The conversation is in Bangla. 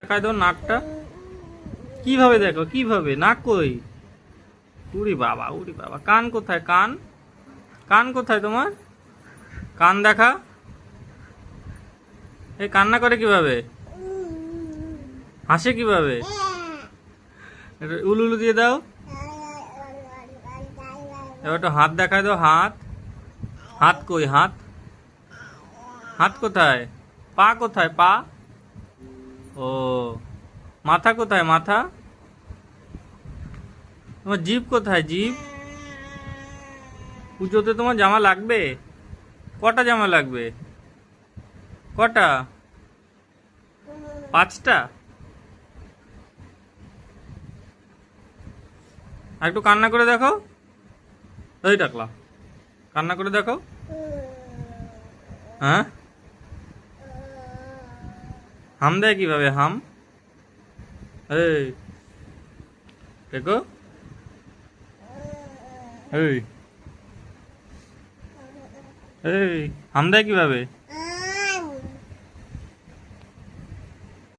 দেখায় দাও নাকটা। কিভাবে দেখো, কিভাবে? নাক কই? উড়ি বাবা, উড়ি বাবা। কান কোথায়? কান, কান কোথায় তোমার? কান দেখা। এই কান্না করে কিভাবে? হাসে কিভাবে? উলুলু দিয়ে দাও। এবার একটু হাত দেখায় দাও। হাত, হাত কই? হাত, হাত কোথায়? পা কোথায়? পা। ও, মাথা কোথায়? মাথা। তোমার জিভ কোথায়? জিভ। পুজোতে তোমার জামা লাগবে? কটা জামা লাগবে? কটা? 5টা। আর একটু কান্না করে দেখো। ওই টাকলা, কান্না করে দেখো। হ্যাঁ, হাম দেয় কিভাবে? হাম, এই দেখো, এই এই হাম দেয় কিভাবে?